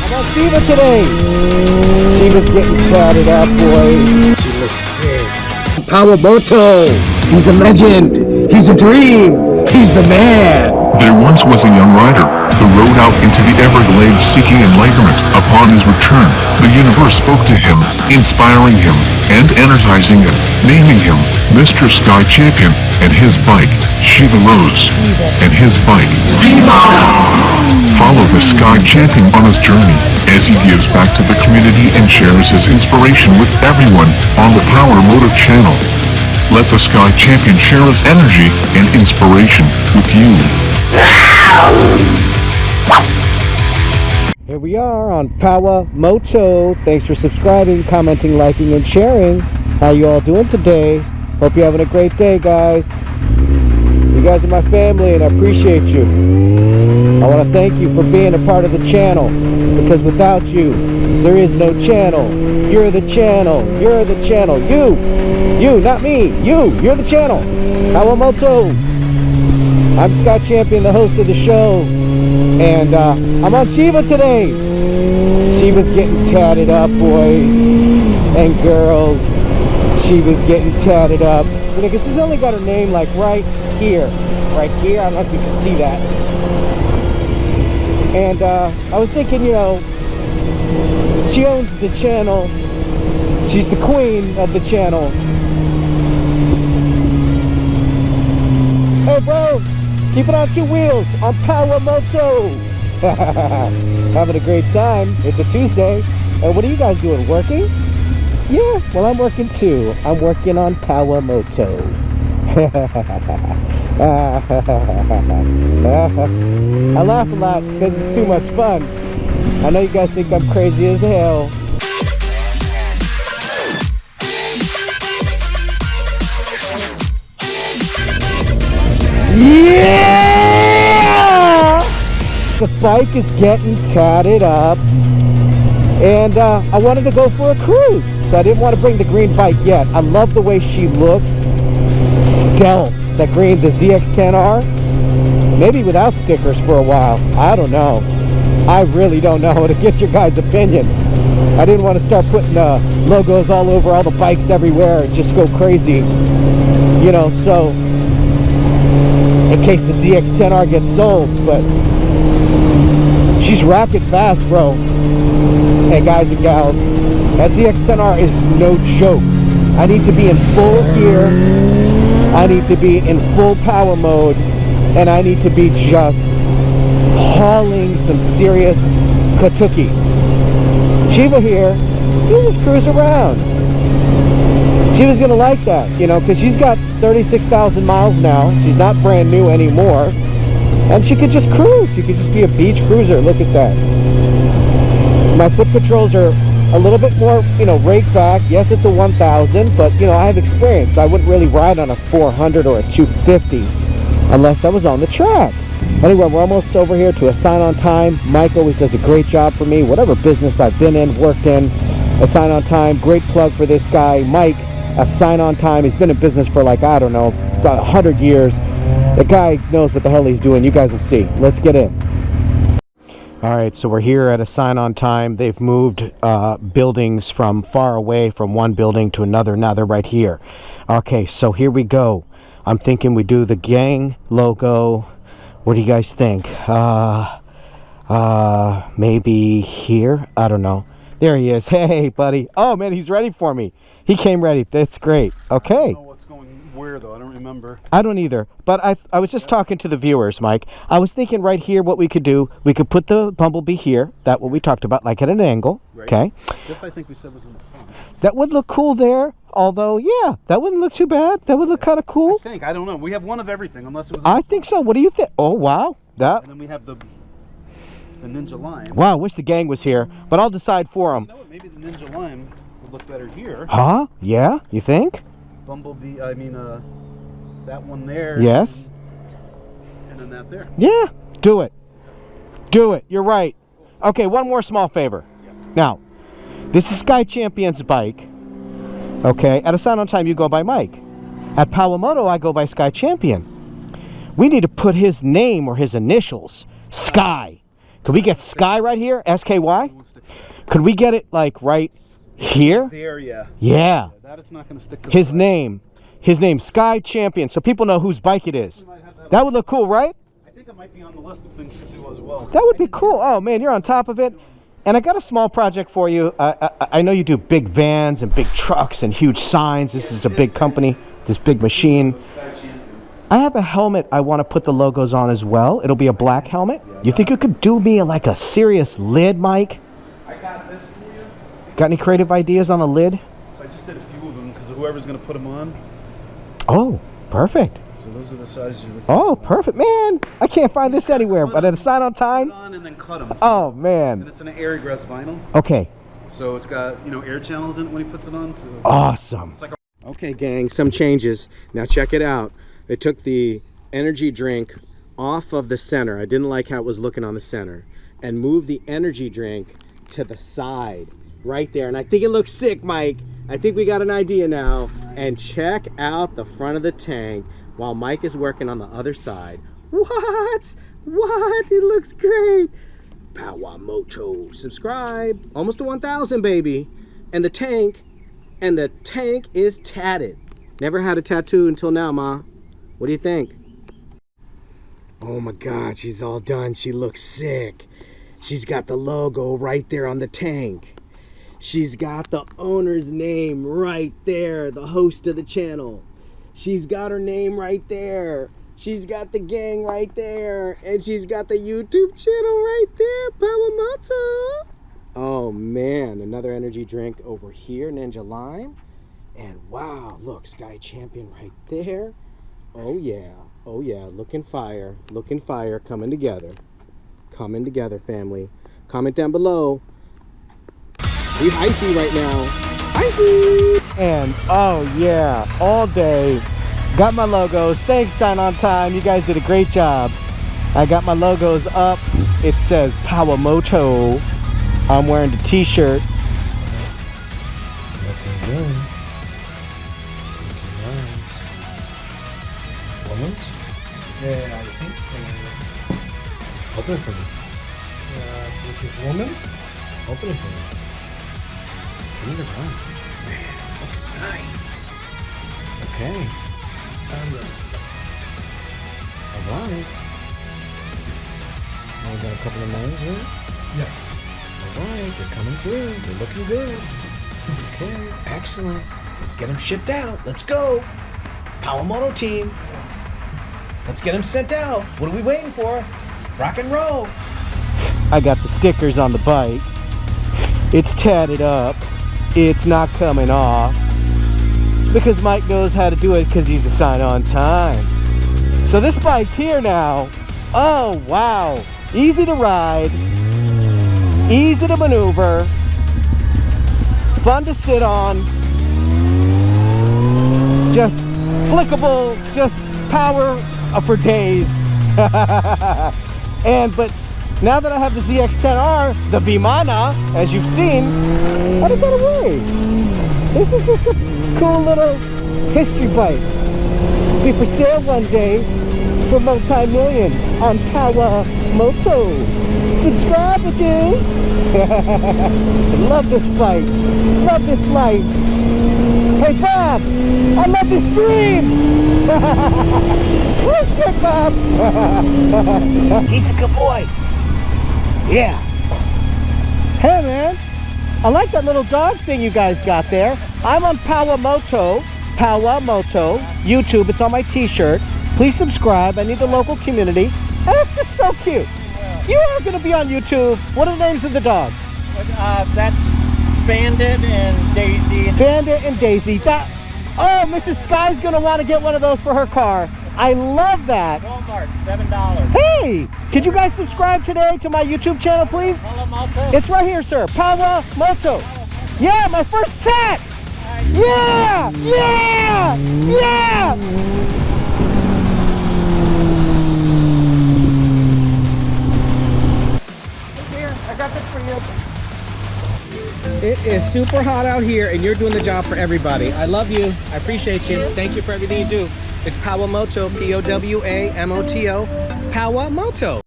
I'm on Shiva today. Shiva's getting tatted up, boys. She looks sick. Powamoto. He's a legend. He's a dream. He's the man. There once was a young rider who rode out into the Everglades seeking enlightenment. Upon his return, the universe spoke to him, inspiring him and energizing him, naming him Mr. Sky Champion, and his bike, Shiva Rose, and his bike, Follow the Sky Champion on his journey as he gives back to the community and shares his inspiration with everyone on the Powamoto channel. Let the Sky Champion share his energy and inspiration with you. Here we are on Powamoto. Thanks for subscribing, commenting, liking, and sharing. How you all doing today? Hope you're having a great day, guys. You guys are my family and I appreciate you. I want to thank you for being a part of the channel, because without you, there is no channel. You're the channel. You're the channel. You, not me. You're the channel. Powamoto. I'm Sky Champion, the host of the show, and I'm on Shiva today. Shiva's getting tatted up, boys and girls. Shiva's getting tatted up. Because she's only got her name like right here. Right here. I don't know if you can see that. And I was thinking, you know, she owns the channel. She's the queen of the channel. Hey, bro. Keep it on two wheels on Powamoto. Having a great time. It's a Tuesday. And what are you guys doing? Working? Yeah, well, I'm working too. I'm working on Powamoto. I laugh a lot because it's too much fun. I know you guys think I'm crazy as hell. Yeah! The bike is getting tatted up, and I wanted to go for a cruise, so I didn't want to bring the green bike yet. I love the way she looks. Stealth. That green, the ZX-10R. Maybe without stickers for a while. I don't know. I really don't know, to get your guys' opinion. I didn't want to start putting logos all over all the bikes everywhere and just go crazy. You know, so in case the ZX-10R gets sold, but she's racking fast, bro. Hey, guys and gals, that ZX-10R is no joke. I need to be in full gear. I need to be in full power mode, and I need to be just hauling some serious katukis. Shiva here, you'll just cruise around. Shiva's gonna like that, you know, because she's got 36,000 miles now. She's not brand new anymore, and she could just cruise. She could just be a beach cruiser. Look at that. My foot controls are a little bit more, you know, raked back. Yes, it's a 1000, but, you know, I have experience. So I wouldn't really ride on a 400 or a 250 unless I was on the track. Anyway, we're almost over here to a sign on time. Mike always does a great job for me. Whatever business I've been in, worked in, a sign on time. Great plug for this guy, Mike. A sign on time. He's been in business for like, I don't know, about 100 years. The guy knows what the hell he's doing. You guys will see. Let's get in. All right, so we're here at a sign on time. They've moved buildings from far away from one building to another. Now they're right here. Okay, so here we go. I'm thinking we do the gang logo. What do you guys think? Maybe here? I don't know. There he is. Hey, buddy. Oh, man, he's ready for me. He came ready. That's great. Okay. I don't know what's going where, though. I don't remember. I don't either. But I was just talking to the viewers, Mike. I was thinking right here what we could do. We could put the bumblebee here. That what we talked about, like at an angle. Right. Okay. This I think we said was in the front. That would look cool there. Although, yeah, that wouldn't look too bad. That would look kind of cool. I don't know. We have one of everything, unless it was. I think so. What do you think? Oh, wow. That. And then we have the Ninja Lime. Wow, I wish the gang was here, but I'll decide for them. You know what? Maybe the Ninja Lime would look better here. Huh? Yeah? You think? Bumblebee. I mean, that one there. Yes. And then that there. Yeah. Do it. Do it. You're right. Okay, one more small favor. Yeah. Now, this is Sky Champion's bike. Okay, at a sign on time you go by Mike. At Powamoto I go by Sky Champion. We need to put his name or his initials, Sky. Could we get Sky right here? SKY? Could we get it like right here? There, yeah. Yeah. That it's not going to stick to His name, Sky Champion, so people know whose bike it is. That would look cool, right? I think it might be on the list of things to do as well. That would be cool. Oh man, you're on top of it. And I got a small project for you. I know you do big vans and big trucks and huge signs. This is a big company, this big machine. I have a helmet I want to put the logos on as well. It'll be a black helmet. You think you could do me like a serious lid, Mike? I got this for you. Got any creative ideas on the lid? So I just did a few of them because whoever's going to put them on. Oh, perfect. So those are the sizes you're looking Oh, perfect. Man, I can't find this anywhere, but at a sign on Put time. it on and then cut them. Oh, And man. it's an air egress vinyl. Okay. So it's got, you know, air channels in it when he puts it on. So Awesome. it's like a Okay, gang, some changes. Now check it out. They took the energy drink off of the center. I didn't like how it was looking on the center. And moved the energy drink to the side, right there. And I think it looks sick, Mike. I think we got an idea now. And check out the front of the tank while Mike is working on the other side. What? What? It looks great. Powamoto. Subscribe. Almost to 1,000, baby. And the tank is tatted. Never had a tattoo until now, Ma. What do you think? Oh my God, she's all done. She looks sick. She's got the logo right there on the tank. She's got the owner's name right there, the host of the channel. She's got her name right there. She's got the gang right there. And she's got the YouTube channel right there, Powamoto. Oh man, another energy drink over here, Ninja Lime. And wow, look, Sky Champion right there. Oh yeah, looking fire, coming together. Coming together, family. Comment down below. We hypey right now. Hypey! And oh yeah, all day. Got my logos. Thanks, Sign On Time. You guys did a great job. I got my logos up. It says Powamoto. I'm wearing the t-shirt. Looking good. Looking nice. Woman? Yeah, I think. Open it for me. This is woman? Open it for me. Turn it around. Man, looking nice. Okay. Alright. Now we got a couple of names here. yeah. Alright, they're coming through. They're looking good. Okay, excellent. Let's get them shipped out. Let's go. Powamoto team. Let's get them sent out. What are we waiting for? Rock and roll. I got the stickers on the bike. It's tatted up. It's not coming off. Because Mike knows how to do it because he's a Sign On Time. So this bike here now, oh wow. Easy to ride. Easy to maneuver. Fun to sit on. Just flickable, just power for days. But now that I have the ZX-10R, the Vimana, as you've seen, I put that away. This is just a cool little history bike. Be for sale one day for multi-millions on Powamoto. Subscribe, bitches. Love this bike. Love this life. Hey, Bob, I love this stream. Oh, shit, Bob. He's a good boy. Yeah. Hey, man. I like that little dog thing you guys got there. I'm on Powamoto YouTube. It's on my t-shirt. Please subscribe. I need the local community. And it's just so cute. You are going to be on YouTube. What are the names of the dogs? That's Bandit and Daisy. Bandit and Daisy. Oh, Mrs. Sky's going to want to get one of those for her car. I love that. Walmart, $7. Hey, could you guys subscribe today to my YouTube channel, please? Powamoto. It's right here, sir. Powamoto. Yeah, my first tat. Yeah, yeah, yeah. Here, I got this for you. It is super hot out here, and you're doing the job for everybody. I love you. I appreciate you. Thank you for everything you do. It's Powamoto, Powamoto, Powamoto.